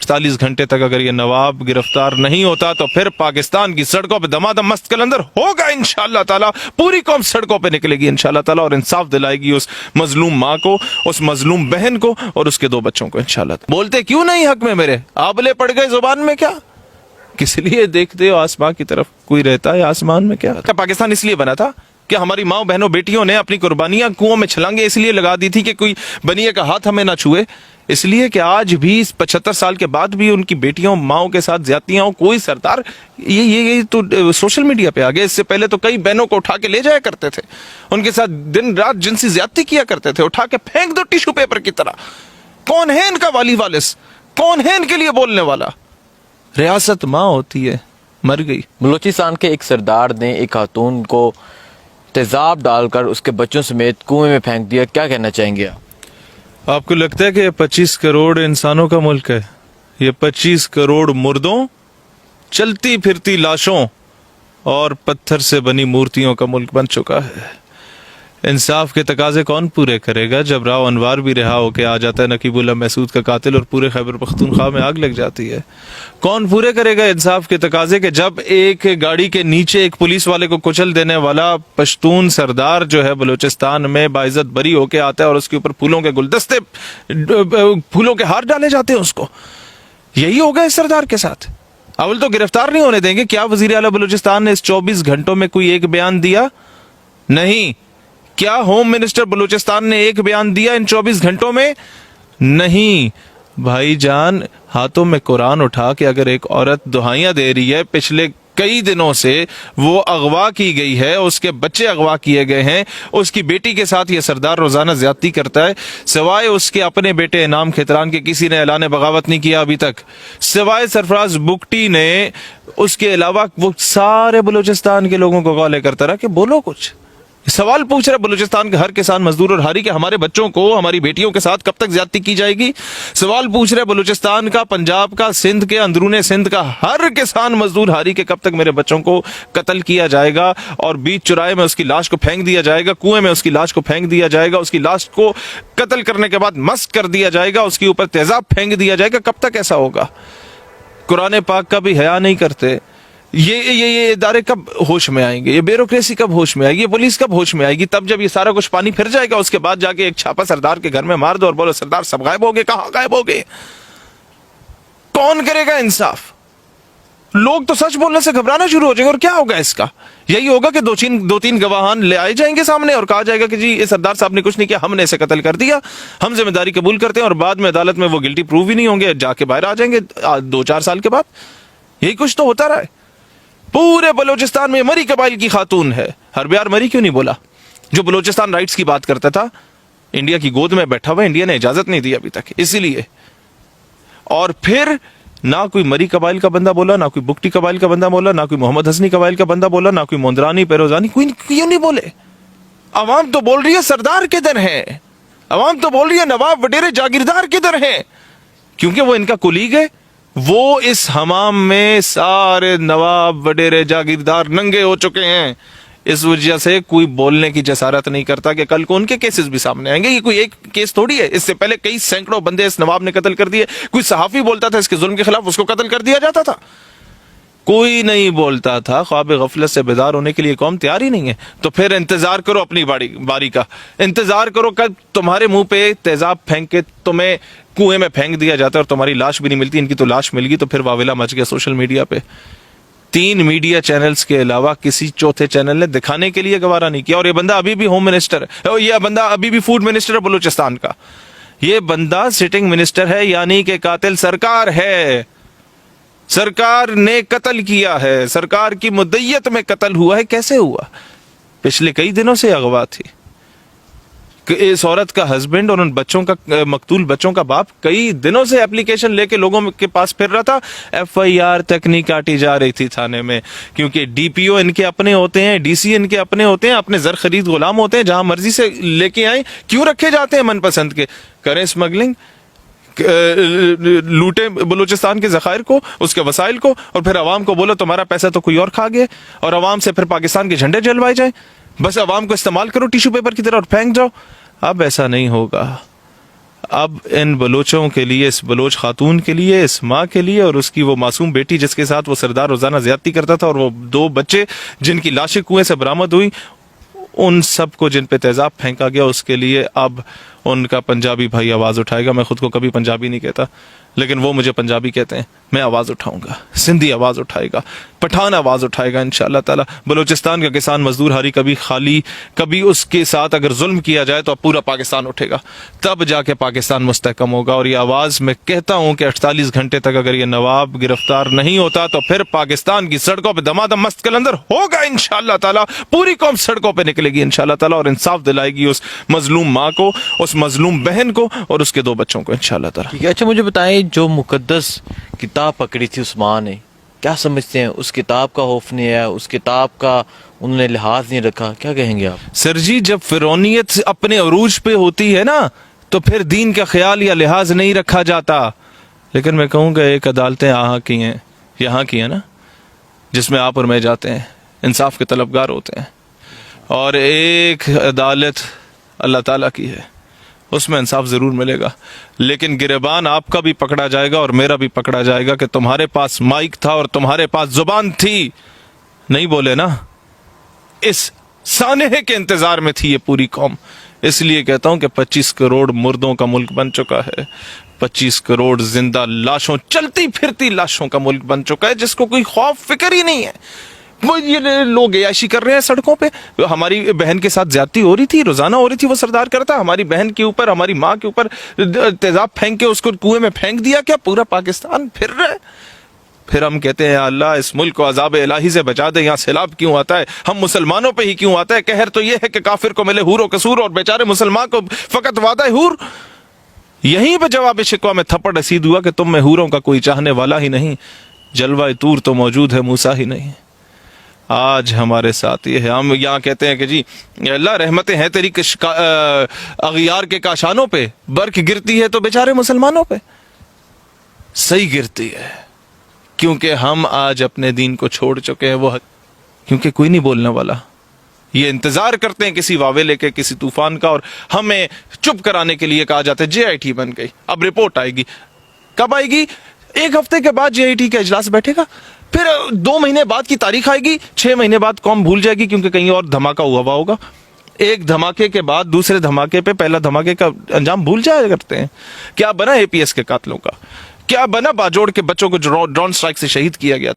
48 घंटे तक अगर ये नवाब गिरफ्तार नहीं होता तो फिर पाकिस्तान की सड़कों पे दमादम मस्त कलंदर होगा इंशाअल्लाह ताला। पूरी कौम सड़कों पे निकलेगी इंशाअल्लाह ताला और इंसाफ दिलाएगी उस मजलूम माँ को, उस मजलूम बहन को और उसके 2 बच्चों को इंशाअल्लाह। बोलते क्यों नहीं हक में मेरे, आबले पड़ गए जुबान में क्या? किस लिए देखते हो आसमान की तरफ? कोई रहता है आसमान में क्या? पाकिस्तान इसलिए बना था कि हमारी माँ बहनों बेटियों ने अपनी कुर्बानियां कुओं में छलांगे इसलिए लगा दी थी कि कोई बनिए का हाथ हमें ना छुए, इसलिए कि आज भी 75 साल के बाद भी उनकी बेटियों माओं के साथ ज्यादतियां हो। कोई सरदार ये तो सोशल मीडिया पे आ गए, इससे पहले तो कई बहनों को उठा के ले जाया करते थे, उनके साथ दिन रात जिनसी ज्यादती किया करते थे, उठा के फेंक दो टिश्यू पेपर की तरह। कौन है इनका वाली वालिस? कौन है इनके लिए बोलने वाला? रियासत माँ होती है, मर गई। बलूचिस्तान के एक सरदार ने एक खातून को तेजाब डालकर उसके बच्चों समेत कुएं में फेंक दिया, क्या कहना चाहेंगे आप? आपको लगता है कि ये 25 करोड़ इंसानों का मुल्क है? ये 25 करोड़ मुर्दों, चलती फिरती लाशों और पत्थर से बनी मूर्तियों का मुल्क बन चुका है। इंसाफ के तकाजे कौन पूरे करेगा जब राव अनवार भी रिहा होके आ जाता है नकीबुल्लाह महसूद का कातिल और पूरे खैबर पख्तूनख्वा में आग लग जाती है? कौन पूरे करेगा इंसाफ के तकाजे के जब एक गाड़ी के नीचे एक पुलिस वाले को कुचल देने वाला पश्तून सरदार जो है बलूचिस्तान में बाइज्जत बरी होके आता है और उसके ऊपर फूलों के गुलदस्ते, फूलों के हार डाले जाते हैं उसको? यही होगा इस सरदार के साथ। अव्वल तो गिरफ्तार नहीं होने देंगे। क्या वजीर आला बलूचिस्तान ने इस 24 घंटों में कोई एक बयान दिया? नहीं। क्या होम मिनिस्टर बलूचिस्तान ने एक बयान दिया इन 24 घंटों में? नहीं। भाईजान, हाथों में कुरान उठा के अगर एक औरत दुहाइयां दे रही है, पिछले कई दिनों से वो अगवा की गई है, उसके बच्चे अगवा किए गए हैं, उसकी बेटी के साथ ये सरदार रोजाना ज्यादती करता है, सिवाय उसके अपने बेटे इनाम खितरान के किसी ने ऐलान बगावत नहीं किया अभी तक, सिवाय सरफराज बुगटी ने। उसके अलावा वो सारे बलूचिस्तान के लोगों को गौले करता रहा कि बोलो कुछ। सवाल पूछ रहे बलूचिस्तान के हर किसान मजदूर और हारी के हमारे बच्चों को, हमारी बेटियों के साथ कब तक ज्यादती की जाएगी? सवाल पूछ रहे बलूचिस्तान का, पंजाब का, सिंध के, अंदरूने सिंध का हर किसान मजदूर हारी के कब तक मेरे बच्चों को कत्ल किया जाएगा और बीच चौराहे में उसकी लाश को फेंक दिया जाएगा, कुएं में उसकी लाश को फेंक दिया जाएगा, उसकी लाश को कत्ल करने के बाद मस्क कर दिया जाएगा, उसके ऊपर तेजाब फेंक दिया जाएगा? कब तक ऐसा होगा? कुरान पाक का भी हया नहीं करते। ये इदारे कब होश में आएंगे? ये ब्यूरोक्रेसी कब होश में आएगी? ये पुलिस कब होश में आएगी? तब जब ये सारा कुछ पानी फिर जाएगा, उसके बाद जाके एक छापा सरदार के घर में मार दो और बोलो सरदार सब गायब हो गए। कहां गायब हो गए? कौन करेगा इंसाफ? लोग तो सच बोलने से घबराना शुरू हो जाएंगे। और क्या होगा इसका? यही होगा कि दो तीन गवाहान ले आए जाएंगे सामने और कहा जाएगा कि जी ये सरदार साहब ने कुछ नहीं किया, हमने इसे कत्ल कर दिया, हम जिम्मेदारी कबूल करते हैं, और बाद में अदालत में वो गिल्टी प्रूव ही नहीं होंगे, जाके बाहर आ जाएंगे 2-4 साल के बाद। यही कुछ तो होता रहा है। पूरे बलूचिस्तान में मरी कबाइल की खातून है। हरबियार मरी क्यों नहीं बोला? जो बलूचिस्तान राइट्स की बात करता था, इंडिया की गोद में बैठा हुआ, इंडिया ने इजाजत नहीं दी अभी तक, इसीलिए। और फिर ना कोई मरी कबाइल का बंदा बोला, ना कोई बुगटी कबाइल का बंदा बोला, ना कोई मोहम्मद हसनी कबाइल का बंदा बोला, ना कोई मोंदरानी पेरोजानी, कोई क्यों नहीं बोले? अवाम तो बोल रही है सरदार किधर है, अवाम तो बोल रही है नवाब वडेरे जागीरदार किधर है, क्योंकि वो इनका कुलीग है। वो इस हमाम में सारे नवाब वडेरे जागीरदार नंगे हो चुके हैं। इस वजह से कोई बोलने की जसारत नहीं करता कि कल को उनके केसेस भी सामने आएंगे। ये कोई एक केस थोड़ी है, इससे पहले कई सैकड़ों बंदे इस नवाब ने कत्ल कर दिए। कोई सहाफी बोलता था इसके जुल्म के खिलाफ, उसको कत्ल कर दिया जाता था। कोई नहीं बोलता था। ख्वाब गफलत से बेदार होने के लिए कौम तैयार ही नहीं है। तो फिर इंतजार करो अपनी बारी का, इंतजार करो कल तुम्हारे मुंह पे तेजाब फेंक के तुम्हें कुएं में फेंक दिया जाता है और तुम्हारी लाश भी नहीं मिलती। इनकी तो लाश मिल गई तो फिर वावेला मच गया सोशल मीडिया पे। 3 मीडिया चैनल्स के अलावा किसी चौथे चैनल ने दिखाने के लिए गवारा नहीं किया। और ये बंदा अभी भी होम मिनिस्टर है, ये बंदा अभी भी फूड मिनिस्टर है बलूचिस्तान का। ये बंदा सिटिंग मिनिस्टर है, यानी कि कातिल सरकार है। सरकार ने कत्ल किया है, सरकार की मुद्दयत में कत्ल हुआ है। कैसे हुआ? पिछले कई दिनों से अगवा थी। इस औरत का हस्बैंड और उन बच्चों का, मकतूल बच्चों का बाप कई दिनों से एप्लीकेशन लेके लोगों के पास फिर रहा था। FIR तक नहीं काटी जा रही थी थाने में, क्योंकि DPO इनके अपने होते हैं, DC इनके अपने होते हैं, अपने जर खरीद गुलाम होते हैं, जहां मर्जी से लेके आए। क्यों रखे जाते हैं मनपसंद के? करें स्मगलिंग, लूटे बलूचिस्तान के जखायर को, उसके वसाइल को, और फिर अवाम को बोलो तुम्हारा पैसा तो कोई और खा गया, और अवाम से फिर पाकिस्तान के झंडे जलवाए जाए। बस अवाम को इस्तेमाल करो टिश्यू पेपर की तरह और फेंक जाओ। अब ऐसा नहीं होगा। اب ان بلوچوں کے لیے, اس بلوچ خاتون کے لیے, اس ماں کے لیے اور اس کی وہ معصوم بیٹی جس کے ساتھ وہ سردار روزانہ زیادتی کرتا تھا, اور وہ 2 بچے جن کی لاشیں کنویں سے برآمد ہوئی, ان سب کو جن پہ تیزاب پھینکا گیا, اس کے لیے اب ان کا پنجابی بھائی آواز اٹھائے گا. میں خود کو کبھی پنجابی نہیں کہتا, لیکن وہ مجھے پنجابی کہتے ہیں. میں آواز اٹھاؤں گا, سندھی آواز اٹھائے گا, پٹھان آواز اٹھائے گا انشاءاللہ تعالی. بلوچستان کا کسان مزدور ہاری کبھی خالی, کبھی اس کے ساتھ اگر ظلم کیا جائے تو اب پورا پاکستان اٹھے گا, تب جا کے پاکستان مستحکم ہوگا. اور یہ آواز میں کہتا ہوں کہ 48 گھنٹے تک اگر یہ نواب گرفتار نہیں ہوتا تو پھر پاکستان کی سڑکوں پہ دمادم مست کلندر ہوگا انشاءاللہ تعالی. پوری قوم سڑکوں پہ نکلے گی انشاءاللہ تعالی اور انصاف دلائے گی اس مظلوم ماں کو, اس مظلوم بہن کو اور اس کے 2 بچوں کو انشاءاللہ تعالی. ٹھیک ہے. اچھا مجھے بتائیں, جو مقدس کتاب پکڑی تھی اس ماں نے, کیا سمجھتے ہیں اس کتاب کا خوف نہیں ہے, اس کتاب کا انہوں نے لحاظ نہیں رکھا, کیا کہیں گے آپ؟ سر جی, جب فرعونیت اپنے عروج پہ ہوتی ہے نا تو پھر دین کا خیال یا لحاظ نہیں رکھا جاتا. لیکن میں کہوں گا ایک عدالتیں یہاں کی ہیں نا, جس میں آپ اور میں جاتے ہیں, انصاف کے طلبگار ہوتے ہیں, اور ایک عدالت اللہ تعالیٰ کی ہے, اس میں انصاف ضرور ملے گا. لیکن گریبان آپ کا بھی پکڑا جائے گا اور میرا بھی پکڑا جائے گا کہ تمہارے پاس مائک تھا اور تمہارے پاس زبان تھی, نہیں بولے نا. اس سانحے کے انتظار میں تھی یہ پوری قوم. اس لیے کہتا ہوں کہ 25 کروڑ مردوں کا ملک بن چکا ہے, 25 کروڑ زندہ لاشوں, چلتی پھرتی لاشوں کا ملک بن چکا ہے, جس کو کوئی خوف فکر ہی نہیں ہے. وہ یہ لوگ عیاشی کر رہے ہیں سڑکوں پہ. ہماری بہن کے ساتھ زیادتی ہو رہی تھی, روزانہ ہو رہی تھی, وہ سردار کرتا, ہماری بہن کے اوپر, ہماری ماں کے اوپر تیزاب پھینک کے اس کو کنویں میں پھینک دیا. کیا پورا پاکستان پھر رہا ہے؟ پھر ہم کہتے ہیں اللہ اس ملک کو عذاب الہی سے بچا دے, یہاں سیلاب کیوں آتا ہے, ہم مسلمانوں پہ ہی کیوں آتا ہے؟ قہر تو یہ ہے کہ کافر کو ملے حور و قصور اور بیچارے مسلمان کو فقط وعدہ حور. یہیں پہ جواب شکوہ میں تھپڑ رسید ہوا کہ تم میں حوروں کا کوئی چاہنے والا ہی نہیں, جلوہ طور تو موجود ہے, موسیٰ ہی نہیں. آج ہمارے ساتھ یہ ہے, ہم یہاں کہتے ہیں کہ جی اللہ رحمتیں ہیں تیری اغیار کے کاشانوں پہ, برق گرتی ہے تو بیچارے مسلمانوں پہ. صحیح گرتی ہے کیونکہ ہم آج اپنے دین کو چھوڑ چکے ہیں, وہ کیونکہ کوئی نہیں بولنے والا. یہ انتظار کرتے ہیں کسی واویلے کے, کسی طوفان کا, اور ہمیں چپ کرانے کے لیے کہا جاتا ہے JIT بن گئی. اب رپورٹ آئے گی, کب آئے گی؟ 1 ہفتے کے بعد JIT کا اجلاس بیٹھے گا, پھر 2 مہینے بعد کی تاریخ آئے گی, 6 مہینے بعد قوم بھول جائے گی کیونکہ کہیں اور دھماکہ ہوا ہوگا. ایک دھماکے کے بعد دوسرے دھماکے پہ پہلا دھماکے کا انجام بھول جایا کرتے ہیں. کیا بنا APS کے قاتلوں کا, کیا بنا باجوڑ کے بچوں کو جو ڈرون سٹرائک سے شہید کیا گیا.